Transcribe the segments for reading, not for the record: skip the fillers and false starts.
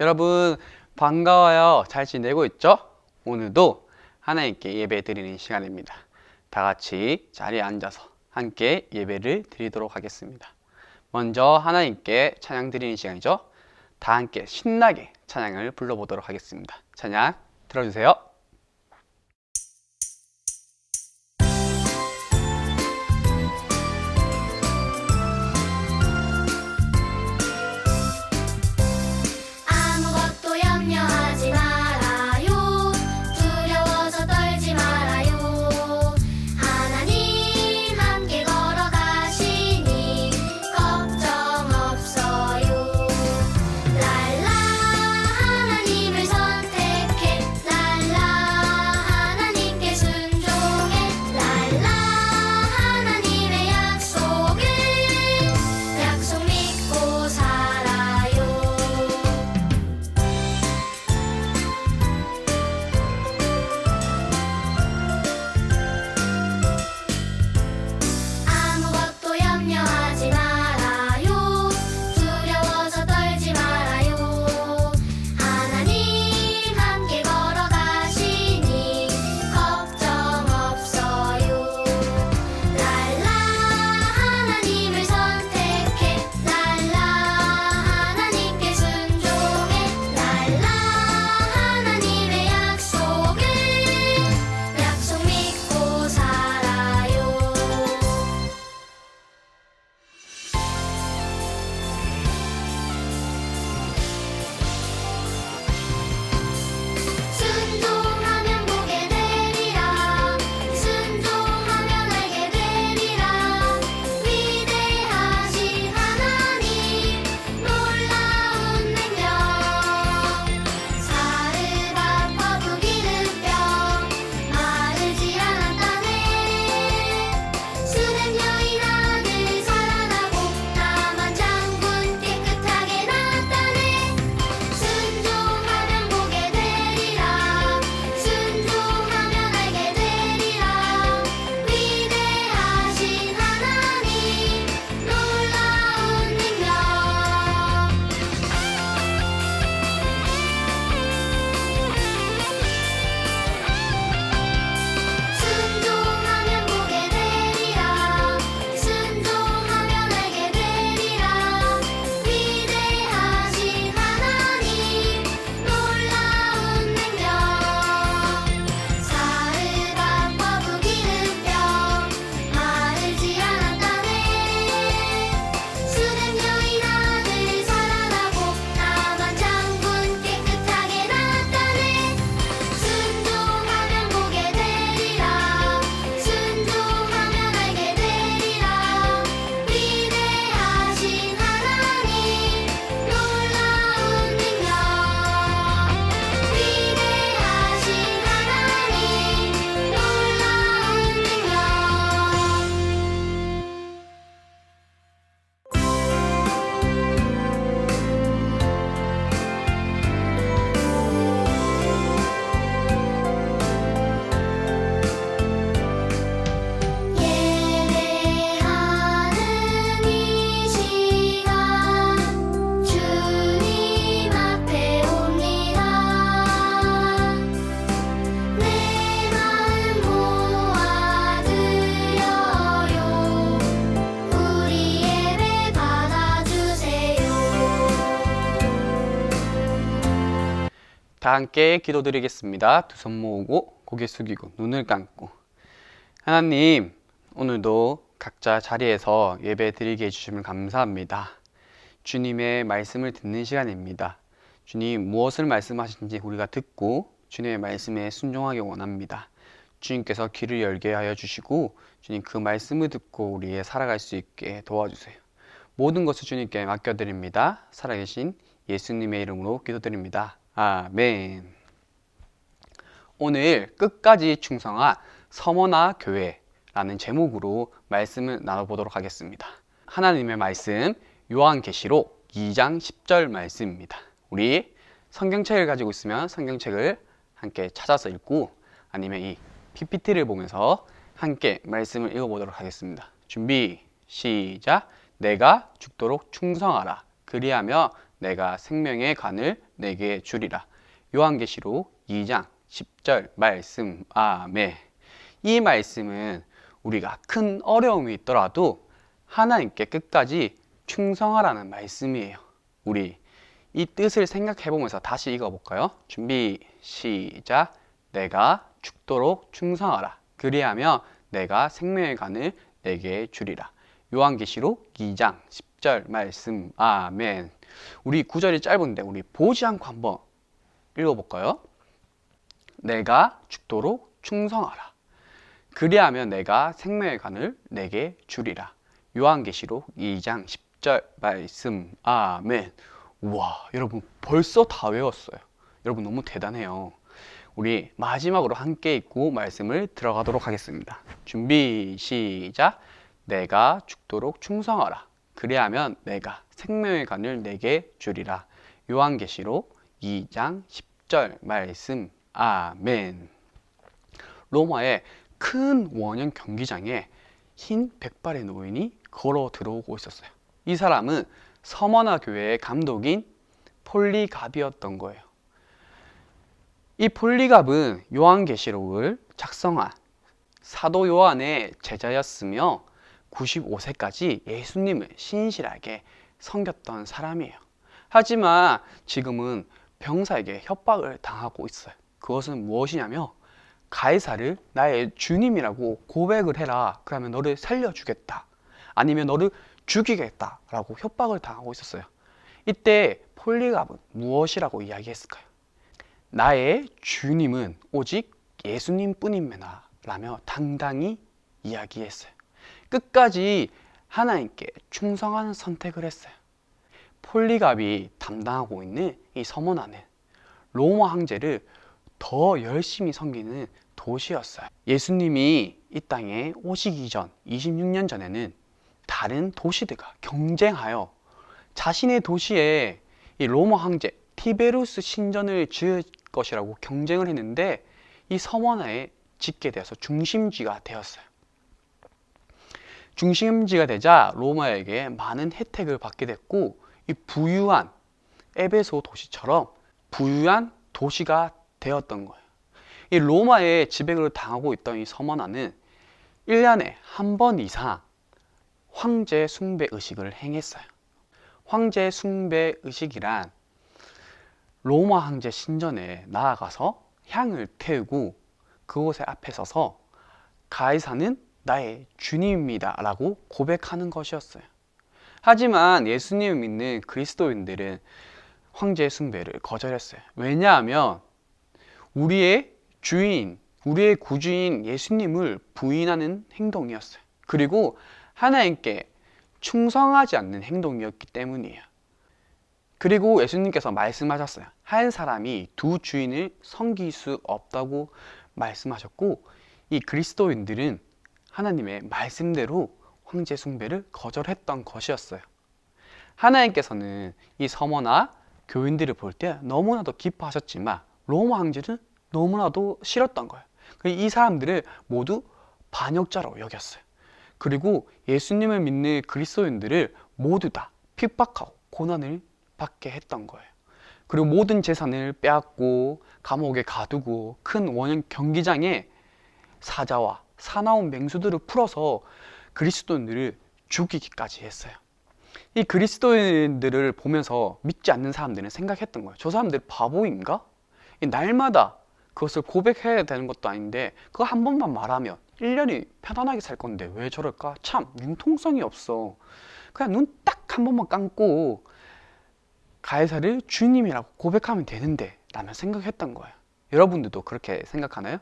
여러분 반가워요. 잘 지내고 있죠? 오늘도 하나님께 예배 드리는 시간입니다. 다 같이 자리에 앉아서 함께 예배를 드리도록 하겠습니다. 먼저 하나님께 찬양 드리는 시간이죠. 다 함께 신나게 찬양을 불러보도록 하겠습니다. 찬양 들어주세요. 다 함께 기도드리겠습니다. 두 손 모으고 고개 숙이고 눈을 감고. 하나님, 오늘도 각자 자리에서 예배 드리게 해주시면 감사합니다. 주님의 말씀을 듣는 시간입니다. 주님 무엇을 말씀하시는지 우리가 듣고 주님의 말씀에 순종하기 원합니다. 주님께서 귀를 열게 하여 주시고 주님 그 말씀을 듣고 우리의 살아갈 수 있게 도와주세요. 모든 것을 주님께 맡겨드립니다. 살아계신 예수님의 이름으로 기도드립니다. 아멘. 오늘 끝까지 충성한 서머나 교회라는 제목으로 말씀을 나눠보도록 하겠습니다. 하나님의 말씀 요한계시록 2장 10절 말씀입니다. 우리 성경책을 가지고 있으면 성경책을 함께 찾아서 읽고 아니면 이 PPT를 보면서 함께 말씀을 읽어보도록 하겠습니다. 준비 시작. 내가 죽도록 충성하라. 그리하며 내가 생명의 간을 내게 주리라. 요한계시록 2장 10절 말씀. 아멘. 이 말씀은 우리가 큰 어려움이 있더라도 하나님께 끝까지 충성하라는 말씀이에요. 우리 이 뜻을 생각해 보면서 다시 읽어볼까요? 준비, 시작. 내가 죽도록 충성하라. 그리하면 내가 생명의 간을 내게 주리라. 요한계시록 2장 10절 말씀. 아멘. 우리 구절이 짧은데 우리 보지 않고 한번 읽어볼까요? 내가 죽도록 충성하라. 그리하면 내가 생명의 간을 내게 주리라. 요한계시록 2장 10절 말씀. 아멘. 우와, 여러분 벌써 다 외웠어요. 여러분 너무 대단해요. 우리 마지막으로 함께 읽고 말씀을 들어가도록 하겠습니다. 준비, 시작. 내가 죽도록 충성하라. 그리하면 내가 생명의 간을 내게 주리라. 요한계시록 2장 10절 말씀. 아멘. 로마의 큰 원형 경기장에 흰 백발의 노인이 걸어 들어오고 있었어요. 이 사람은 서머나 교회의 감독인 폴리갑이었던 거예요. 이 폴리갑은 요한계시록을 작성한 사도 요한의 제자였으며 95세까지 예수님을 신실하게 섬겼던 사람이에요. 하지만 지금은 병사에게 협박을 당하고 있어요. 그것은 무엇이냐며 가이사를 나의 주님이라고 고백을 해라. 그러면 너를 살려주겠다. 아니면 너를 죽이겠다 라고 협박을 당하고 있었어요. 이때 폴리갑은 무엇이라고 이야기했을까요? 나의 주님은 오직 예수님 뿐입니다 라며 당당히 이야기했어요. 끝까지 하나님께 충성하는 선택을 했어요. 폴리갑이 담당하고 있는 이 서머나는 로마 황제를 더 열심히 섬기는 도시였어요. 예수님이 이 땅에 오시기 전 26년 전에는 다른 도시들과 경쟁하여 자신의 도시에 이 로마 황제 티베루스 신전을 지을 것이라고 경쟁을 했는데 이 서머나에 짓게 되어서 중심지가 되었어요. 중심지가 되자 로마에게 많은 혜택을 받게 됐고 이 부유한 에베소 도시처럼 부유한 도시가 되었던 거예요. 이 로마에 지배를 당하고 있던 이 서머나는 1년에 한 번 이상 황제 숭배 의식을 행했어요. 황제 숭배 의식이란 로마 황제 신전에 나아가서 향을 태우고 그곳에 앞에 서서 가이사는 나의 주님입니다 라고 고백하는 것이었어요. 하지만 예수님을 믿는 그리스도인들은 황제 숭배를 거절했어요. 왜냐하면 우리의 주인, 우리의 구주인 예수님을 부인하는 행동이었어요. 그리고 하나님께 충성하지 않는 행동이었기 때문이에요. 그리고 예수님께서 말씀하셨어요. 한 사람이 두 주인을 섬길 수 없다고 말씀하셨고 이 그리스도인들은 하나님의 말씀대로 황제 숭배를 거절했던 것이었어요. 하나님께서는 이 서머나 교인들을 볼 때 너무나도 기뻐하셨지만 로마 황제는 너무나도 싫었던 거예요. 이 사람들을 모두 반역자로 여겼어요. 그리고 예수님을 믿는 그리스도인들을 모두 다 핍박하고 고난을 받게 했던 거예요. 그리고 모든 재산을 빼앗고 감옥에 가두고 큰 원형 경기장에 사자와 사나운 맹수들을 풀어서 그리스도인들을 죽이기까지 했어요. 이 그리스도인들을 보면서 믿지 않는 사람들은 생각했던 거예요. 저 사람들 바보인가? 날마다 그것을 고백해야 되는 것도 아닌데 그거 한 번만 말하면 1년이 편안하게 살 건데 왜 저럴까? 참 융통성이 없어. 그냥 눈 딱 한 번만 감고 가이사를 주님이라고 고백하면 되는데 라면 생각했던 거예요. 여러분들도 그렇게 생각하나요?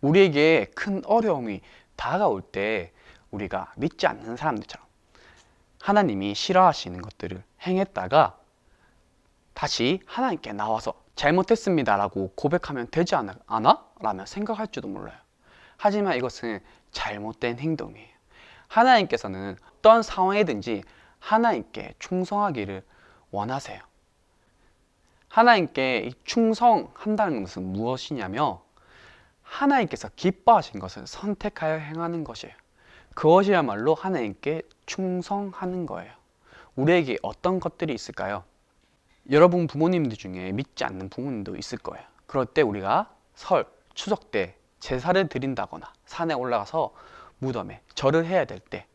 우리에게 큰 어려움이 다가올 때 우리가 믿지 않는 사람들처럼 하나님이 싫어하시는 것들을 행했다가 다시 하나님께 나와서 잘못했습니다 라고 고백하면 되지 않아? 라며 생각할지도 몰라요. 하지만 이것은 잘못된 행동이에요. 하나님께서는 어떤 상황이든지 하나님께 충성하기를 원하세요. 하나님께 충성한다는 것은 무엇이냐며 하나님께서 기뻐하신 것을 선택하여 행하는 것이에요. 그것이야말로 하나님께 충성하는 거예요. 우리에게 어떤 것들이 있을까요? 여러분 부모님들 중에 믿지 않는 부모님도 있을 거예요. 그럴 때 우리가 설, 추석 때 제사를 드린다거나 산에 올라가서 무덤에 절을 해야 될 때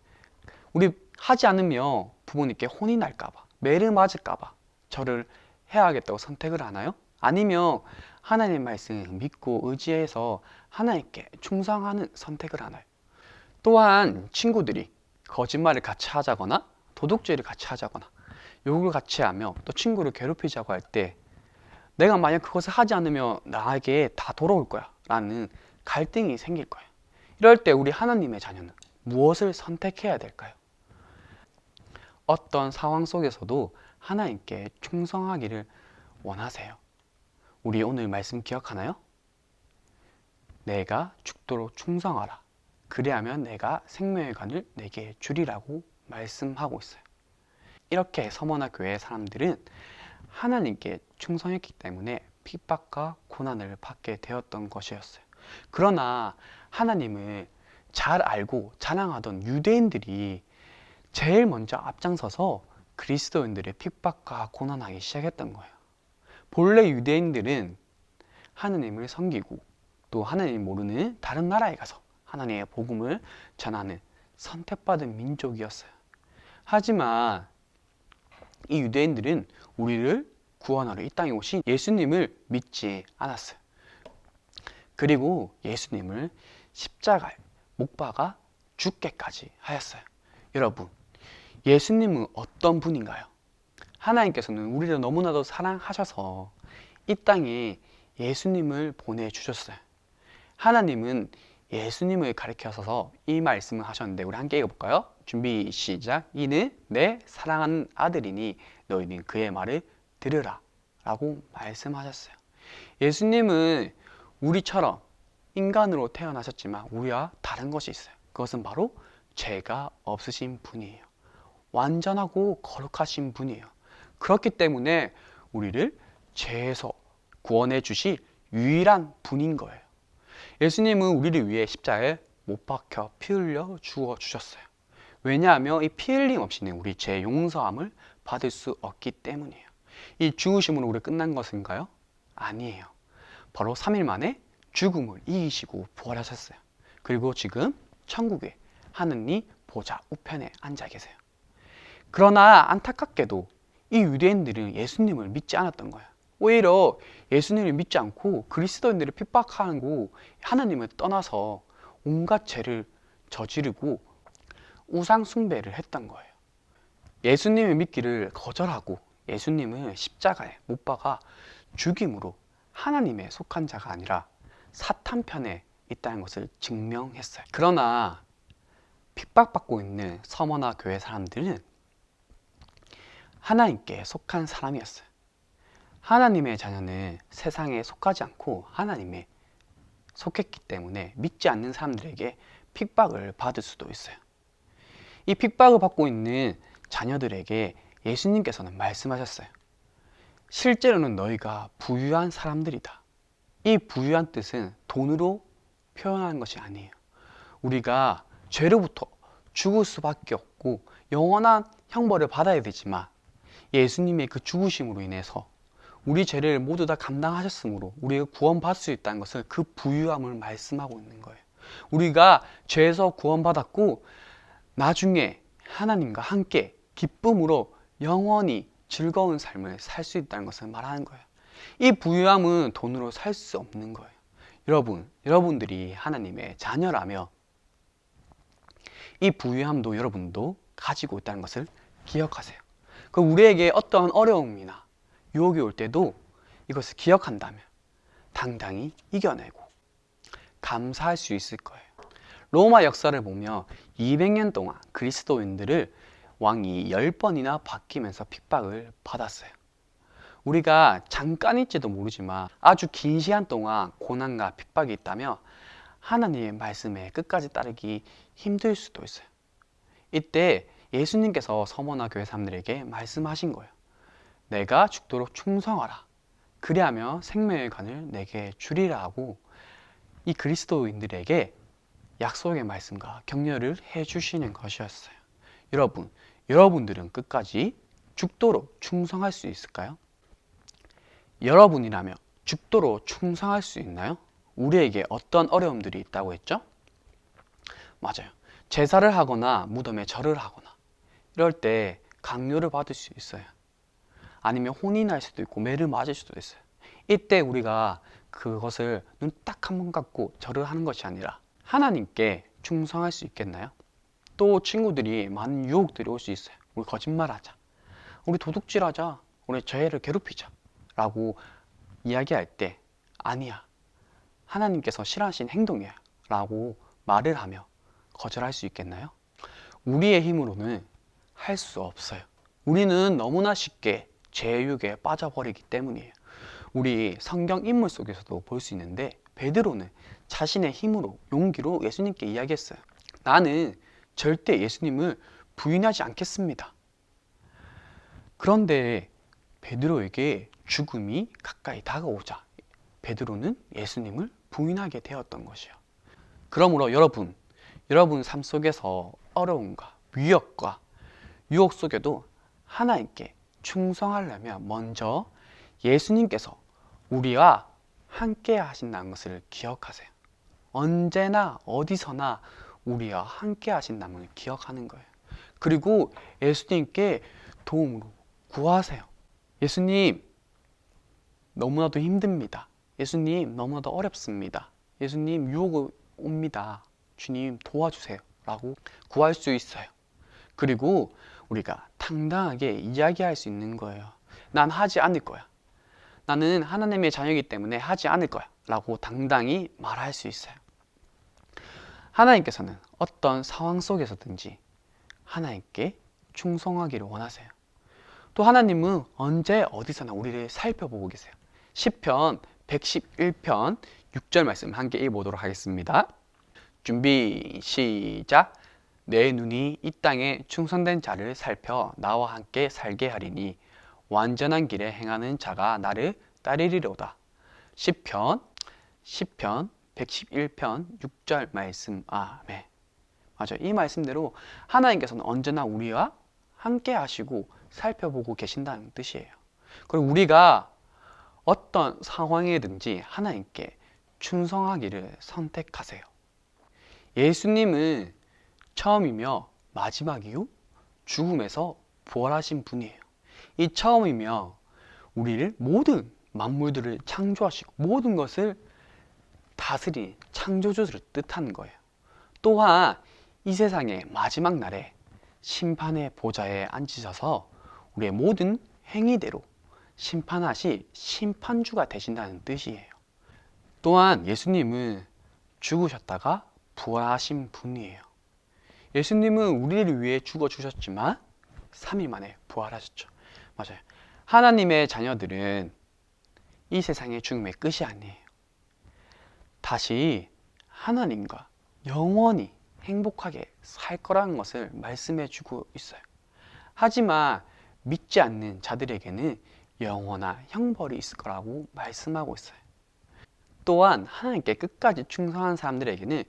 우리 하지 않으면 부모님께 혼이 날까봐, 매를 맞을까봐 절을 해야겠다고 선택을 하나요? 아니면 하나님 말씀을 믿고 의지해서 하나님께 충성하는 선택을 하나요? 또한 친구들이 거짓말을 같이 하자거나 도둑질을 같이 하자거나 욕을 같이 하며 또 친구를 괴롭히자고 할 때 내가 만약 그것을 하지 않으면 나에게 다 돌아올 거야 라는 갈등이 생길 거예요. 이럴 때 우리 하나님의 자녀는 무엇을 선택해야 될까요? 어떤 상황 속에서도 하나님께 충성하기를 원하세요. 우리 오늘 말씀 기억하나요? 내가 죽도록 충성하라. 그리하면 내가 생명의 관을 내게 주리라고 말씀하고 있어요. 이렇게 서머나 교회의 사람들은 하나님께 충성했기 때문에 핍박과 고난을 받게 되었던 것이었어요. 그러나 하나님을 잘 알고 자랑하던 유대인들이 제일 먼저 앞장서서 그리스도인들의 핍박과 고난하기 시작했던 거예요. 본래 유대인들은 하나님을 섬기고 또 하나님 모르는 다른 나라에 가서 하나님의 복음을 전하는 선택받은 민족이었어요. 하지만 이 유대인들은 우리를 구원하러 이 땅에 오신 예수님을 믿지 않았어요. 그리고 예수님을 십자가에 못 박아 죽게까지 하였어요. 여러분, 예수님은 어떤 분인가요? 하나님께서는 우리를 너무나도 사랑하셔서 이 땅에 예수님을 보내주셨어요. 하나님은 예수님을 가리켜서 이 말씀을 하셨는데 우리 함께 읽어볼까요? 준비 시작. 이는 내 사랑하는 아들이니 너희는 그의 말을 들으라 라고 말씀하셨어요. 예수님은 우리처럼 인간으로 태어나셨지만 우리와 다른 것이 있어요. 그것은 바로 죄가 없으신 분이에요. 완전하고 거룩하신 분이에요. 그렇기 때문에 우리를 죄에서 구원해 주실 유일한 분인 거예요. 예수님은 우리를 위해 십자가에 못 박혀 피 흘려 죽어 주셨어요. 왜냐하면 이 피 흘림 없이는 우리 죄 용서함을 받을 수 없기 때문이에요. 이 죽으심으로 우리 끝난 것인가요? 아니에요. 바로 3일 만에 죽음을 이기시고 부활하셨어요. 그리고 지금 천국에 하느님 보좌 우편에 앉아 계세요. 그러나 안타깝게도 이 유대인들은 예수님을 믿지 않았던 거예요. 오히려 예수님을 믿지 않고 그리스도인들을 핍박하고 하나님을 떠나서 온갖 죄를 저지르고 우상 숭배를 했던 거예요. 예수님을 믿기를 거절하고 예수님을 십자가에 못 박아 죽임으로 하나님에 속한 자가 아니라 사탄 편에 있다는 것을 증명했어요. 그러나 핍박받고 있는 서머나 교회 사람들은 하나님께 속한 사람이었어요. 하나님의 자녀는 세상에 속하지 않고 하나님에 속했기 때문에 믿지 않는 사람들에게 핍박을 받을 수도 있어요. 이 핍박을 받고 있는 자녀들에게 예수님께서는 말씀하셨어요. 실제로는 너희가 부유한 사람들이다. 이 부유한 뜻은 돈으로 표현하는 것이 아니에요. 우리가 죄로부터 죽을 수밖에 없고 영원한 형벌을 받아야 되지만 예수님의 그 죽으심으로 인해서 우리 죄를 모두 다 감당하셨으므로 우리가 구원받을 수 있다는 것을 그 부유함을 말씀하고 있는 거예요. 우리가 죄에서 구원받았고 나중에 하나님과 함께 기쁨으로 영원히 즐거운 삶을 살 수 있다는 것을 말하는 거예요. 이 부유함은 돈으로 살 수 없는 거예요. 여러분들이 하나님의 자녀라며 이 부유함도 여러분도 가지고 있다는 것을 기억하세요. 그 우리에게 어떠한 어려움이나 유혹이 올 때도 이것을 기억한다면 당당히 이겨내고 감사할 수 있을 거예요. 로마 역사를 보면 200년 동안 그리스도인들을 왕이 10번이나 바뀌면서 핍박을 받았어요. 우리가 잠깐일지도 모르지만 아주 긴 시간 동안 고난과 핍박이 있다면 하나님의 말씀에 끝까지 따르기 힘들 수도 있어요. 이때 예수님께서 서머나 교회 사람들에게 말씀하신 거예요. 내가 죽도록 충성하라. 그리하면 생명의 관을 내게 주리라 하고 이 그리스도인들에게 약속의 말씀과 격려를 해주시는 것이었어요. 여러분들은 끝까지 죽도록 충성할 수 있을까요? 여러분이라면 죽도록 충성할 수 있나요? 우리에게 어떤 어려움들이 있다고 했죠? 맞아요. 제사를 하거나 무덤에 절을 하거나 이럴 때 강요를 받을 수 있어요. 아니면 혼이 날 수도 있고 매를 맞을 수도 있어요. 이때 우리가 그것을 눈 딱 한 번 감고 절을 하는 것이 아니라 하나님께 충성할 수 있겠나요? 또 친구들이 많은 유혹들이 올 수 있어요. 우리 거짓말하자, 우리 도둑질하자, 우리 죄를 괴롭히자 라고 이야기할 때 아니야, 하나님께서 싫어하신 행동이야 라고 말을 하며 거절할 수 있겠나요? 우리의 힘으로는 할 수 없어요. 우리는 너무나 쉽게 죄의 유혹에 빠져버리기 때문이에요. 우리 성경 인물 속에서도 볼 수 있는데 베드로는 자신의 힘으로 용기로 예수님께 이야기했어요. 나는 절대 예수님을 부인하지 않겠습니다. 그런데 베드로에게 죽음이 가까이 다가오자 베드로는 예수님을 부인하게 되었던 것이요. 그러므로 여러분 삶 속에서 어려움과 위협과 유혹 속에도 하나님께 충성하려면 먼저 예수님께서 우리와 함께 하신다는 것을 기억하세요. 언제나 어디서나 우리와 함께 하신다는 걸 기억하는 거예요. 그리고 예수님께 도움으로 구하세요. 예수님, 너무나도 힘듭니다. 예수님, 너무나도 어렵습니다. 예수님, 유혹이 옵니다. 주님, 도와주세요. 라고 구할 수 있어요. 그리고 우리가 당당하게 이야기할 수 있는 거예요. 난 하지 않을 거야. 나는 하나님의 자녀이기 때문에 하지 않을 거야. 라고 당당히 말할 수 있어요. 하나님께서는 어떤 상황 속에서든지 하나님께 충성하기를 원하세요. 또 하나님은 언제 어디서나 우리를 살펴보고 계세요. 시편 111편 6절 말씀 함께 읽어보도록 하겠습니다. 준비 시작. 내 눈이 이 땅에 충성된 자를 살펴 나와 함께 살게 하리니 완전한 길에 행하는 자가 나를 따르리로다. 시편 111편 6절 말씀. 아멘. 맞아요. 이 말씀대로 하나님께서는 언제나 우리와 함께 하시고 살펴보고 계신다는 뜻이에요. 그리고 우리가 어떤 상황이든지 하나님께 충성하기를 선택하세요. 예수님은 처음이며 마지막이요 죽음에서 부활하신 분이에요. 이 처음이며 우리를 모든 만물들을 창조하시고 모든 것을 다스린 창조주를 뜻하는 거예요. 또한 이 세상의 마지막 날에 심판의 보좌에 앉으셔서 우리의 모든 행위대로 심판하시 심판주가 되신다는 뜻이에요. 또한 예수님은 죽으셨다가 부활하신 분이에요. 예수님은 우리를 위해 죽어주셨지만 3일 만에 부활하셨죠. 맞아요. 하나님의 자녀들은 이 세상의 죽음의 끝이 아니에요. 다시 하나님과 영원히 행복하게 살 거라는 것을 말씀해 주고 있어요. 하지만 믿지 않는 자들에게는 영원한 형벌이 있을 거라고 말씀하고 있어요. 또한 하나님께 끝까지 충성한 사람들에게는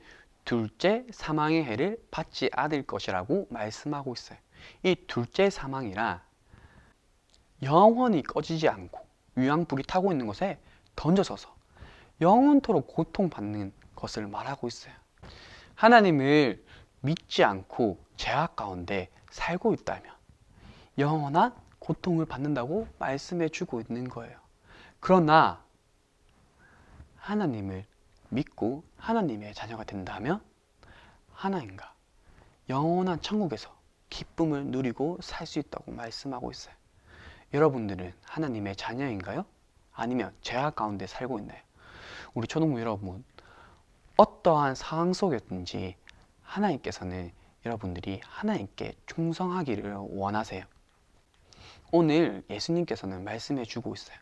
둘째 사망의 해를 받지 않을 것이라고 말씀하고 있어요. 이 둘째 사망이란 영원히 꺼지지 않고 유황불이 타고 있는 것에 던져져서 영원토록 고통받는 것을 말하고 있어요. 하나님을 믿지 않고 죄악 가운데 살고 있다면 영원한 고통을 받는다고 말씀해 주고 있는 거예요. 그러나 하나님을 믿고 하나님의 자녀가 된다면 하나님과 영원한 천국에서 기쁨을 누리고 살 수 있다고 말씀하고 있어요. 여러분들은 하나님의 자녀인가요? 아니면 죄악 가운데 살고 있나요? 우리 초등부 여러분, 어떠한 상황 속이든지 하나님께서는 여러분들이 하나님께 충성하기를 원하세요. 오늘 예수님께서는 말씀해 주고 있어요.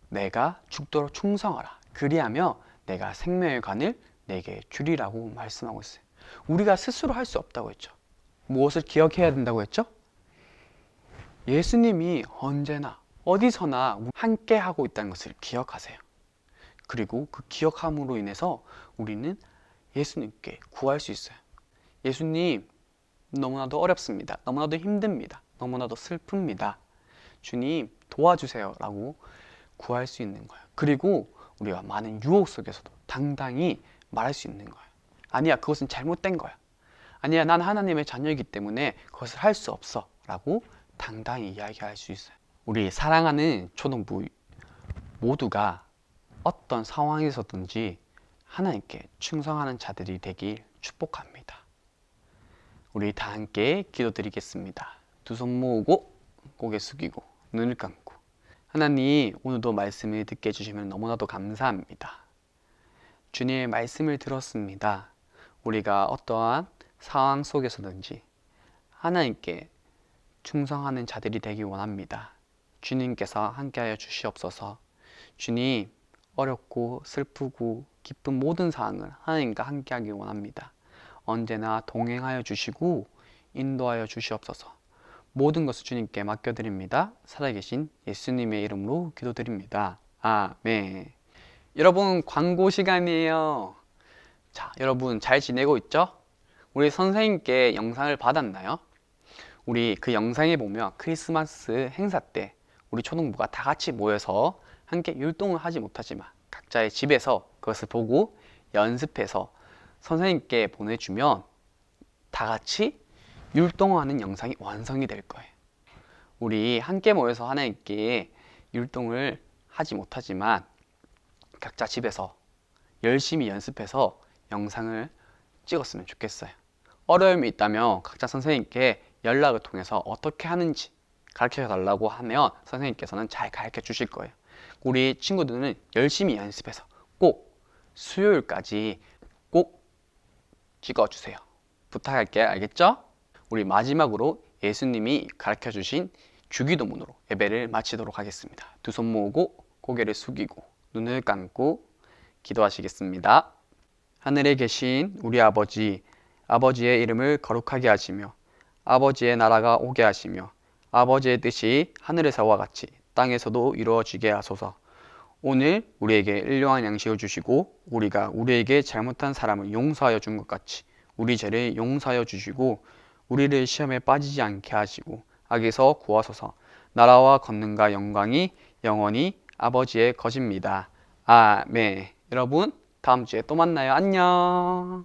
내가 죽도록 충성하라. 그리하며 내가 생명의 관을 내게 주리라고 말씀하고 있어요. 우리가 스스로 할 수 없다고 했죠. 무엇을 기억해야 된다고 했죠? 예수님이 언제나 어디서나 함께 하고 있다는 것을 기억하세요. 그리고 그 기억함으로 인해서 우리는 예수님께 구할 수 있어요. 예수님, 너무나도 어렵습니다. 너무나도 힘듭니다. 너무나도 슬픕니다. 주님, 도와주세요. 라고 구할 수 있는 거예요. 그리고 우리가 많은 유혹 속에서도 당당히 말할 수 있는 거예요. 아니야, 그것은 잘못된 거야. 아니야, 난 하나님의 자녀이기 때문에 그것을 할 수 없어 라고 당당히 이야기할 수 있어요. 우리 사랑하는 초등부 모두가 어떤 상황에서든지 하나님께 충성하는 자들이 되길 축복합니다. 우리 다 함께 기도드리겠습니다. 두 손 모으고 고개 숙이고 눈을 감고. 하나님, 오늘도 말씀을 듣게 해주시면 너무나도 감사합니다. 주님의 말씀을 들었습니다. 우리가 어떠한 상황 속에서든지 하나님께 충성하는 자들이 되기 원합니다. 주님께서 함께하여 주시옵소서. 주님, 어렵고 슬프고 기쁜 모든 상황을 하나님과 함께하기 원합니다. 언제나 동행하여 주시고 인도하여 주시옵소서. 모든 것을 주님께 맡겨드립니다. 살아계신 예수님의 이름으로 기도드립니다. 아멘. 여러분, 광고 시간이에요. 자, 여러분 잘 지내고 있죠? 우리 선생님께 영상을 받았나요? 우리 그 영상에 보면 크리스마스 행사 때 우리 초등부가 다 같이 모여서 함께 율동을 하지 못하지만 각자의 집에서 그것을 보고 연습해서 선생님께 보내주면 다 같이 율동하는 영상이 완성이 될 거예요. 우리 함께 모여서 하나님께 율동을 하지 못하지만 각자 집에서 열심히 연습해서 영상을 찍었으면 좋겠어요. 어려움이 있다면 각자 선생님께 연락을 통해서 어떻게 하는지 가르쳐 달라고 하면 선생님께서는 잘 가르쳐 주실 거예요. 우리 친구들은 열심히 연습해서 꼭 수요일까지 꼭 찍어주세요. 부탁할게요. 알겠죠? 우리 마지막으로 예수님이 가르쳐 주신 주기도문으로 예배를 마치도록 하겠습니다. 두 손 모으고 고개를 숙이고 눈을 감고 기도하시겠습니다. 하늘에 계신 우리 아버지, 아버지의 이름을 거룩하게 하시며 아버지의 나라가 오게 하시며 아버지의 뜻이 하늘에서와 같이 땅에서도 이루어지게 하소서. 오늘 우리에게 일용할 양식을 주시고 우리가 우리에게 잘못한 사람을 용서하여 준 것 같이 우리 죄를 용서하여 주시고 우리를 시험에 빠지지 않게 하시고 악에서 구하소서. 나라와 권능과 영광이 영원히 아버지의 것입니다. 아멘. 여러분, 다음 주에 또 만나요. 안녕.